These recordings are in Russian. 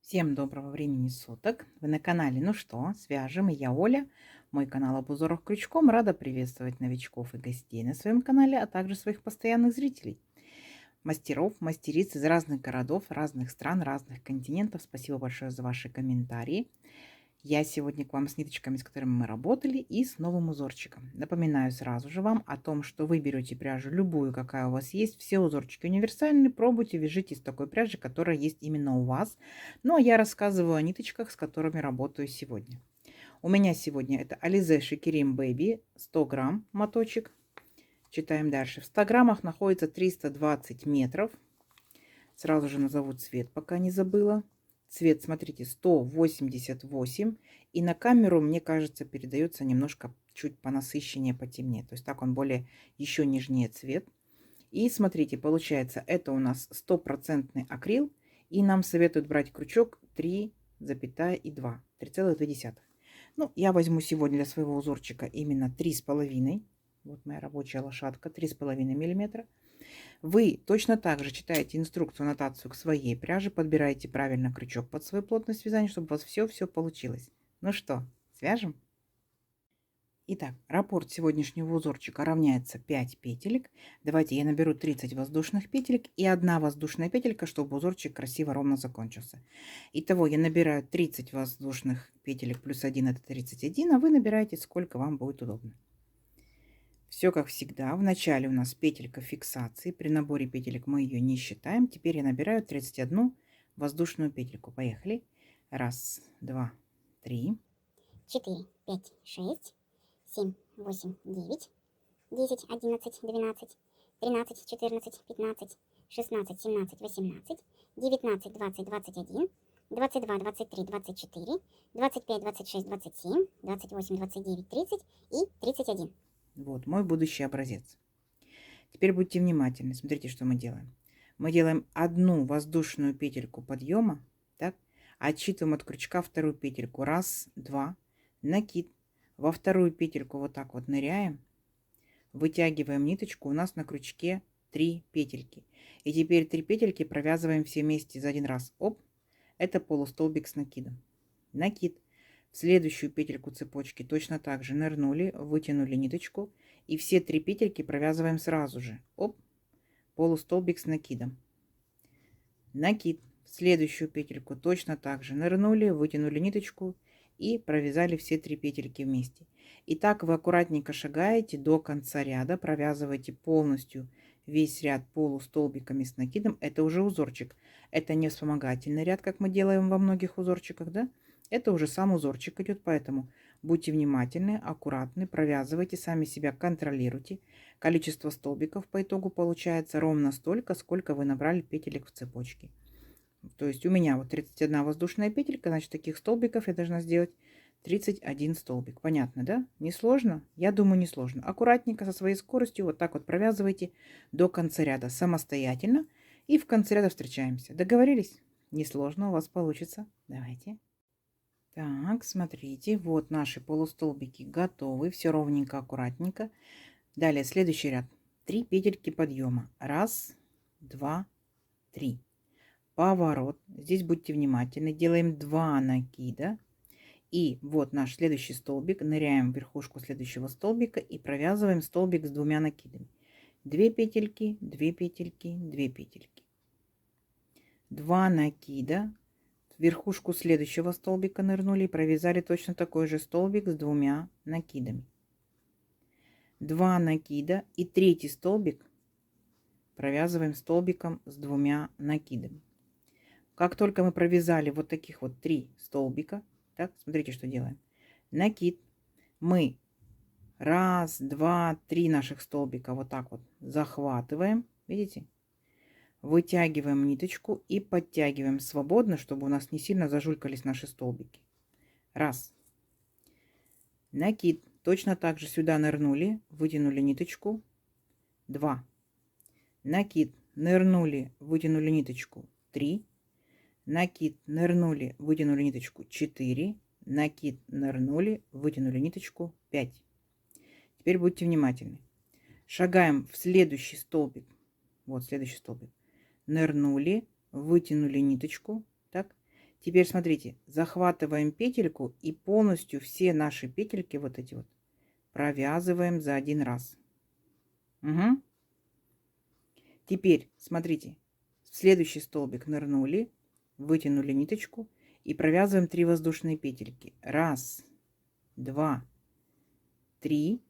Всем доброго времени суток! Вы на канале «Ну что, свяжем?» И я Оля. Мой канал об узорах крючком. Рада приветствовать новичков и гостей на своем канале, а также своих постоянных зрителей. Мастеров, мастериц из разных городов, разных стран, разных континентов. Спасибо большое за ваши комментарии. Я сегодня к вам с ниточками, с которыми мы работали, и с новым узорчиком. Напоминаю сразу же вам о том, что вы берете пряжу любую, какая у вас есть. Все узорчики универсальны. Пробуйте, вяжите из такой пряжи, которая есть именно у вас. Ну, а я рассказываю о ниточках, с которыми работаю сегодня. У меня сегодня это Alize Shikerim Baby, 100 грамм моточек. Читаем дальше. В 100 граммах находится 320 метров. Сразу же назову цвет, пока не забыла. Цвет, смотрите, 188. И на камеру, мне кажется, передается немножко чуть понасыщеннее, потемнее. То есть так он более еще нежнее цвет. И смотрите, получается, это у нас стопроцентный акрил. И нам советуют брать крючок 3,2. 3,2. Ну, я возьму сегодня для своего узорчика именно 3,5. Вот моя рабочая лошадка, 3,5 миллиметра. Вы точно так же читаете инструкцию, аннотацию к своей пряже, подбираете правильно крючок под свою плотность вязания, чтобы у вас все получилось. Ну что, свяжем? Итак, раппорт сегодняшнего узорчика равняется 5 петелек. Давайте я наберу 30 воздушных петелек и 1 воздушная петелька, чтобы узорчик красиво ровно закончился. Итого я набираю 30 воздушных петелек плюс 1 это 31, а вы набираете сколько вам будет удобно. Все как всегда. В начале у нас петелька фиксации. При наборе петелек мы ее не считаем. Теперь я набираю 31 воздушную петельку. Поехали. 1, 2, 3, 4, 5, 6, 7, 8, 9, 10, 11, 12, 13, 14, 15, 16, 17, 18, 19, 20, 21, 22, 23, 24, 25, 26, 27, 28, 29, 30 и 31. Вот мой будущий образец. Теперь будьте внимательны. Смотрите, что мы делаем. Мы делаем одну воздушную петельку подъема, так, отсчитываем от крючка вторую петельку. 1, 2, накид. Во вторую петельку вот так вот ныряем, вытягиваем ниточку. У нас на крючке 3 петельки. И теперь 3 петельки провязываем все вместе за один раз. Оп, это полустолбик с накидом. Накид. В следующую петельку цепочки точно так же нырнули, вытянули ниточку. И все 3 петельки провязываем сразу же. Оп, полустолбик с накидом. Накид. В следующую петельку точно так же нырнули, вытянули ниточку и провязали все 3 петельки вместе. И так вы аккуратненько шагаете до конца ряда, провязываете полностью весь ряд полустолбиками с накидом. Это уже узорчик. Это не вспомогательный ряд, как мы делаем во многих узорчиках, да? Это уже сам узорчик идет, поэтому будьте внимательны, аккуратны, провязывайте, сами себя контролируйте. Количество столбиков по итогу получается ровно столько, сколько вы набрали петелек в цепочке. То есть у меня вот 31 воздушная петелька, значит таких столбиков я должна сделать 31 столбик. Понятно, да? Несложно? Я думаю, несложно. Аккуратненько со своей скоростью вот так вот провязывайте до конца ряда самостоятельно. И в конце ряда встречаемся. Договорились? Несложно у вас получится. Давайте. Так, смотрите, вот наши полустолбики готовы. Все ровненько, аккуратненько. Далее следующий ряд. 3 петельки подъема. 1, 2, 3. Поворот. Здесь будьте внимательны. Делаем 2 накида. И вот наш следующий столбик. Ныряем в верхушку следующего столбика и провязываем столбик с 2 накидами. 2 петельки, 2 петельки, 2 петельки. 2 накида. В верхушку следующего столбика нырнули и провязали точно такой же столбик с 2 накидами. 2 накида и третий столбик провязываем столбиком с 2 накидами. Как только мы провязали вот таких вот 3 столбика, так, смотрите, что делаем. Накид. Мы 1, 2, 3 наших столбика вот так вот захватываем, видите? Вытягиваем ниточку и подтягиваем свободно, чтобы у нас не сильно зажулькались наши столбики. 1. Накид. Точно так же сюда нырнули, вытянули ниточку. 2. Накид. Нырнули, вытянули ниточку. 3. Накид, нырнули, вытянули ниточку 4, накид, нырнули, вытянули ниточку 5. Теперь будьте внимательны. Шагаем в следующий столбик. Вот следующий столбик. Нырнули, вытянули ниточку. Так. Теперь смотрите, захватываем петельку и полностью все наши петельки вот эти вот провязываем за один раз. Угу. Теперь смотрите, в следующий столбик нырнули, вытянули ниточку и провязываем 3 воздушные петельки. Раз, два, три.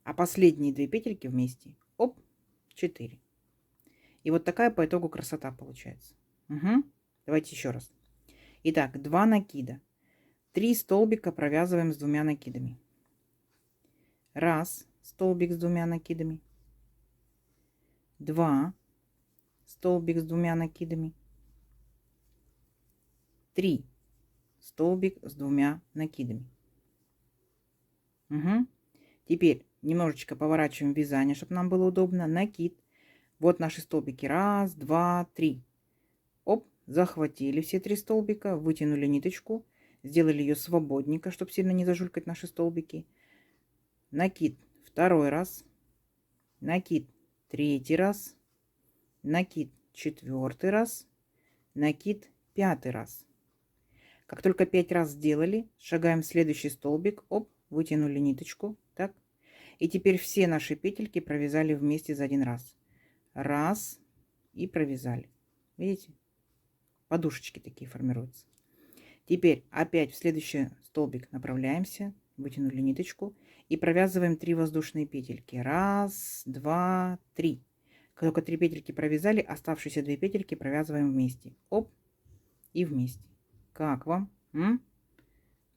А последние 2 петельки вместе, оп, 4. И вот такая по итогу красота получается. Угу. Давайте еще раз. Итак, 2 накида. 3 столбика провязываем с 2 накидами. Раз столбик с 2 накидами. 2 столбик с 2 накидами. 3 столбик с 2 накидами. Угу. Теперь немножечко поворачиваем вязание, чтобы нам было удобно. Накид. Вот наши столбики. Раз, два, три. Оп, захватили все 3 столбика, вытянули ниточку, сделали ее свободненько, чтобы сильно не зажулькать наши столбики. Накид второй раз, накид третий раз, накид четвертый раз, накид пятый раз. Как только 5 раз сделали, шагаем в следующий столбик, оп, вытянули ниточку, так. И теперь все наши петельки провязали вместе за один раз. Раз и провязали. Видите? Подушечки такие формируются. Теперь опять в следующий столбик направляемся, вытянули ниточку и провязываем 3 воздушные петельки. Раз, два, три. Как только 3 петельки провязали, оставшиеся 2 петельки провязываем вместе. Оп, и вместе. Как вам?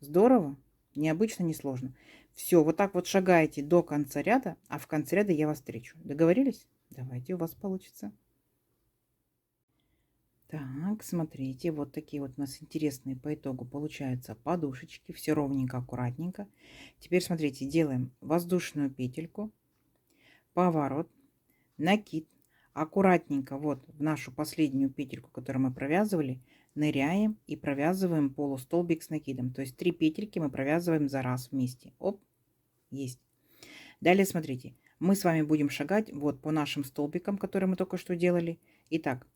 Здорово? Необычно, несложно. Все, вот так вот шагаете до конца ряда, а в конце ряда я вас встречу. Договорились? Давайте, у вас получится. Так, смотрите, вот такие вот у нас интересные по итогу получаются подушечки. Все ровненько, аккуратненько. Теперь смотрите, делаем воздушную петельку, поворот, накид. Аккуратненько вот в нашу последнюю петельку, которую мы провязывали, ныряем и провязываем полустолбик с накидом. То есть 3 петельки мы провязываем за раз вместе. Оп, есть. Далее смотрите, мы с вами будем шагать вот по нашим столбикам, которые мы только что делали. Итак,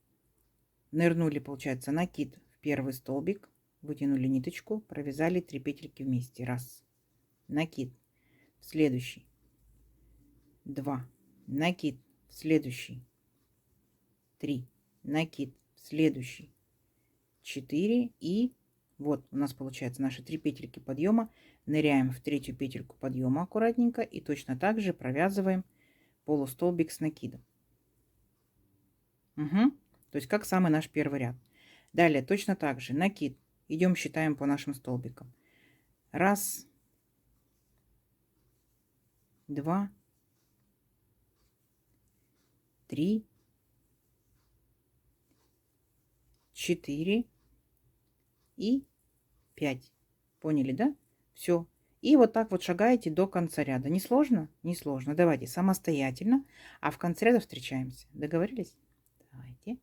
нырнули, получается, накид в первый столбик, вытянули ниточку, провязали 3 петельки вместе. Раз, накид в следующий, 2, накид в следующий, 3, накид в следующий, 4 и вот у нас получается наши 3 петельки подъема. Ныряем в третью петельку подъема аккуратненько и точно так же провязываем полустолбик с накидом. Угу. То есть как самый наш первый ряд. Далее точно так же накид. Идем считаем по нашим столбикам. Раз, два, три, 4 и 5. Поняли, да? Все. И вот так вот шагаете до конца ряда. Не сложно? Не сложно. Давайте самостоятельно, а в конце ряда встречаемся. Договорились? Давайте.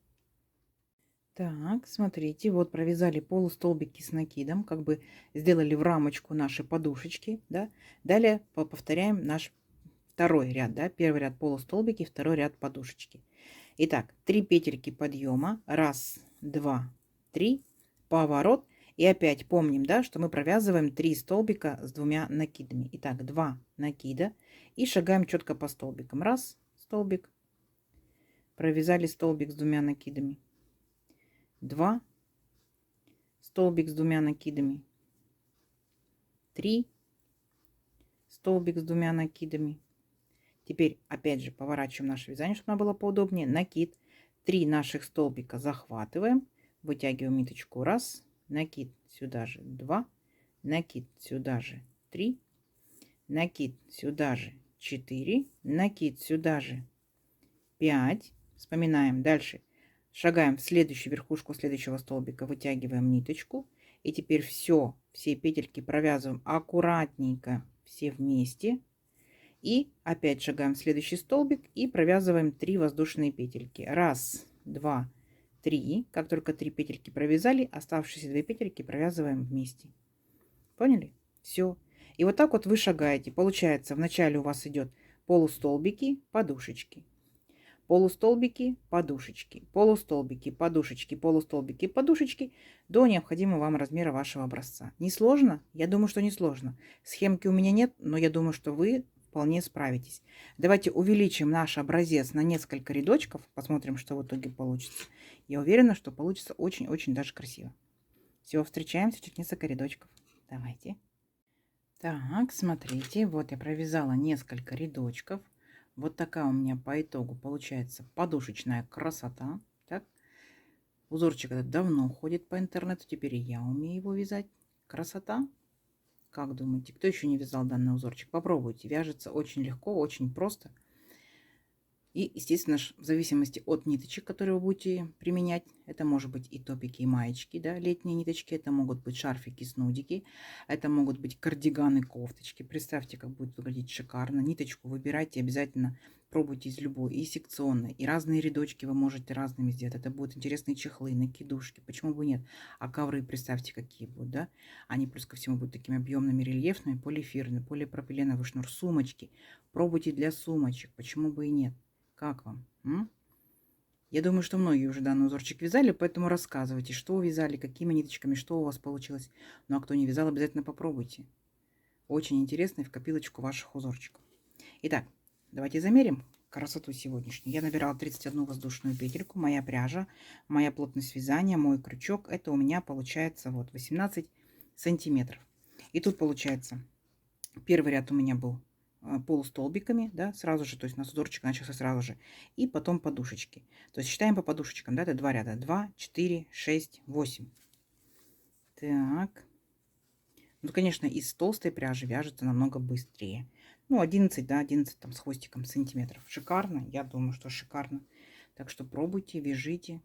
Так, смотрите, вот провязали полустолбики с накидом, как бы сделали в рамочку наши подушечки, да. Далее повторяем наш второй ряд, да. Первый ряд полустолбики, второй ряд подушечки. Итак, 3 петельки подъема. Раз, два, три. Поворот. И опять помним, да, что мы провязываем 3 столбика с 2 накидами. Итак, 2 накида. И шагаем четко по столбикам. Раз, столбик. Провязали столбик с 2 накидами. 2. Столбик с 2 накидами. 3. Столбик с 2 накидами. Теперь опять же поворачиваем наше вязание, чтобы нам было поудобнее. Накид. 3 наших столбика захватываем. Вытягиваем ниточку. Раз. Накид сюда же 2. Накид сюда же 3. Накид сюда же 4. Накид сюда же 5. Вспоминаем дальше. Шагаем в следующую верхушку следующего столбика. Вытягиваем ниточку. И теперь все петельки провязываем аккуратненько все вместе. И опять шагаем в следующий столбик и провязываем 3 воздушные петельки. Раз, два, 3. Как только 3 петельки провязали, оставшиеся 2 петельки провязываем вместе. Поняли? Все. И вот так вот вы шагаете. Получается, вначале у вас идет полустолбики, подушечки. полустолбики, подушечки, полустолбики, подушечки, полустолбики, подушечки до необходимого вам размера вашего образца. Не сложно? Я думаю, что не сложно. Схемки у меня нет, но я думаю, что вы вполне справитесь. Давайте увеличим наш образец на несколько рядочков, посмотрим, что в итоге получится. Я уверена, что получится очень-очень даже красиво. Все, встречаемся через несколько рядочков. Давайте. Так, смотрите, вот я провязала несколько рядочков. Вот такая у меня по итогу получается подушечная красота. Так, узорчик этот давно ходит по интернету, теперь и я умею его вязать. Красота. Как думаете, кто еще не вязал данный узорчик? Попробуйте. Вяжется очень легко, очень просто. И, естественно, в зависимости от ниточек, которые вы будете применять, это может быть и топики, и маечки, да, летние ниточки, это могут быть шарфики, снудики, это могут быть кардиганы, кофточки. Представьте, как будет выглядеть шикарно. Ниточку выбирайте, обязательно пробуйте из любой, и секционной, и разные рядочки вы можете разными сделать. Это будут интересные чехлы, накидушки, почему бы нет. А ковры, представьте, какие будут, да. Они плюс ко всему будут такими объемными, рельефными, полиэфирные, полипропиленовый шнур, сумочки. Пробуйте для сумочек, почему бы и нет. Как вам? Я думаю, что многие уже данный узорчик вязали, поэтому рассказывайте, что вязали, какими ниточками, что у вас получилось. Ну а кто не вязал, обязательно попробуйте. Очень интересно в копилочку ваших узорчиков. Итак, давайте замерим красоту сегодняшнюю. Я набирала 31 воздушную петельку, моя пряжа, моя плотность вязания, мой крючок. Это у меня получается вот 18 сантиметров. И тут получается, первый ряд у меня был полустолбиками, да, сразу же, то есть у нас узорчик начался сразу же, и потом подушечки. То есть считаем по подушечкам, да, это 2 ряда, 2, 4, 6, 8. Так, ну, конечно, из толстой пряжи вяжется намного быстрее. Ну, 11, да, 11 там с хвостиком сантиметров. Шикарно, я думаю, что шикарно. Так что пробуйте, вяжите,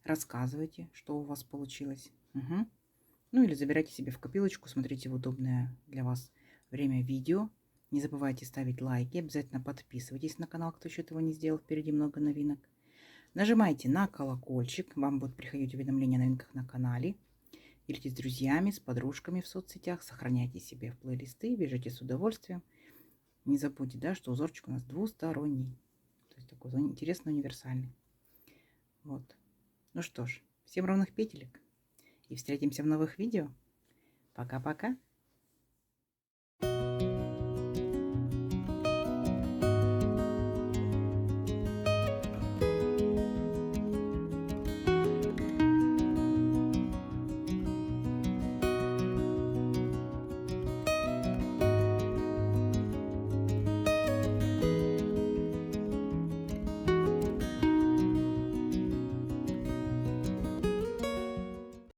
рассказывайте, что у вас получилось. Угу. Ну, или забирайте себе в копилочку, смотрите в удобное для вас время видео. Не забывайте ставить лайки, обязательно подписывайтесь на канал, кто еще этого не сделал, впереди много новинок. Нажимайте на колокольчик, вам будут приходить уведомления о новинках на канале. Делитесь с друзьями, с подружками в соцсетях, сохраняйте себе в плейлисты, вяжите с удовольствием. Не забудьте, да, что узорчик у нас двусторонний, то есть такой интересный, универсальный. Вот. Ну что ж, всем ровных петелек и встретимся в новых видео. Пока-пока.